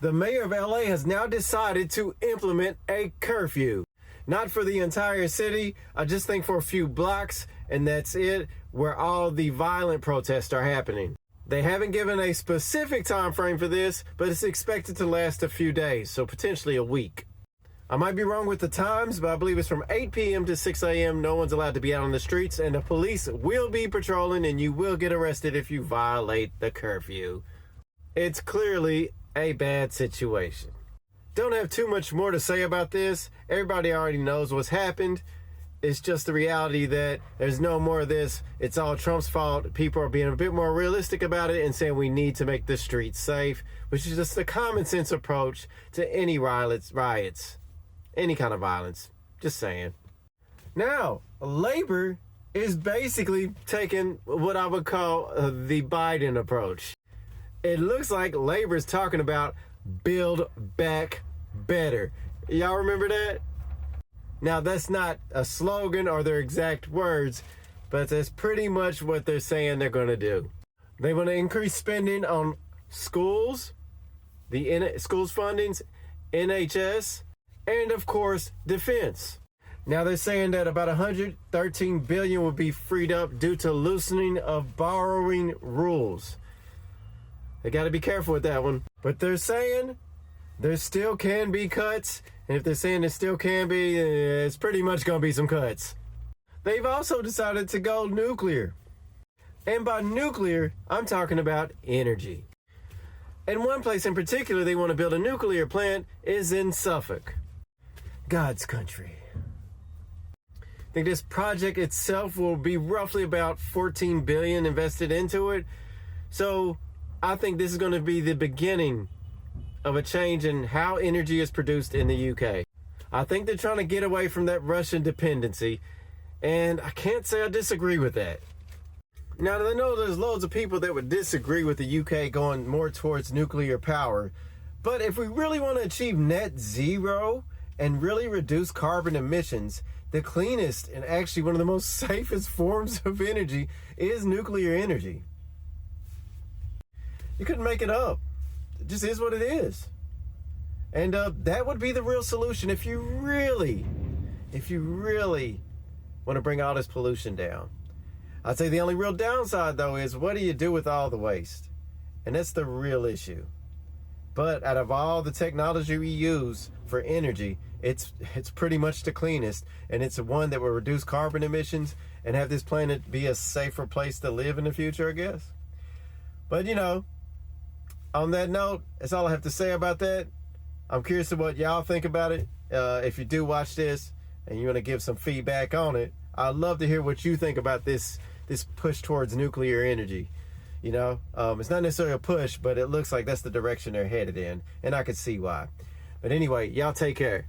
The mayor of LA has now decided to implement a curfew. Not for the entire city, I just think for a few blocks, and that's it, where all the violent protests are happening. They haven't given a specific time frame for this, but it's expected to last a few days, so potentially a week. I might be wrong with the times, but I believe it's from 8 p.m. to 6 a.m. No one's allowed to be out on the streets, and the police will be patrolling, and you will get arrested if you violate the curfew. It's clearly a bad situation. Don't have too much more to say about this. Everybody already knows what's happened. It's just the reality that there's no more of this. It's all Trump's fault. People are being a bit more realistic about it and saying we need to make the streets safe, which is just a common sense approach to any riots, any kind of violence. Just saying. Now, Labor is basically taking what I would call the Biden approach. It looks like Labor's talking about build back better. Y'all remember that? Now, that's not a slogan or their exact words, but that's pretty much what they're saying they're going to do. They want to increase spending on schools, the schools fundings, NHS, and of course, defense. Now, they're saying that about $113 billion will be freed up due to loosening of borrowing rules. They got to be careful with that one. But they're saying there still can be cuts. And if they're saying there still can be, it's pretty much going to be some cuts. They've also decided to go nuclear. And by nuclear, I'm talking about energy. And one place in particular they want to build a nuclear plant is in Suffolk. God's country. I think this project itself will be roughly about $14 billion invested into it. So I think this is going to be the beginning of a change in how energy is produced in the UK. I think they're trying to get away from that Russian dependency, and I can't say I disagree with that. Now, I know there's loads of people that would disagree with the UK going more towards nuclear power, but if we really want to achieve net zero and really reduce carbon emissions, the cleanest and actually one of the most safest forms of energy is nuclear energy. You couldn't make it up. It just is what it is. And that would be the real solution if you really want to bring all this pollution down. I'd say the only real downside, though, is what do you do with all the waste? And that's the real issue. But out of all the technology we use for energy, it's pretty much the cleanest, and it's the one that will reduce carbon emissions and have this planet be a safer place to live in the future, I guess. But, on that note, that's all I have to say about that. I'm curious to what y'all think about it. If you do watch this and you want to give some feedback on it, I'd love to hear what you think about this push towards nuclear energy. It's not necessarily a push, but it looks like that's the direction they're headed in, and I could see why. But anyway, y'all take care.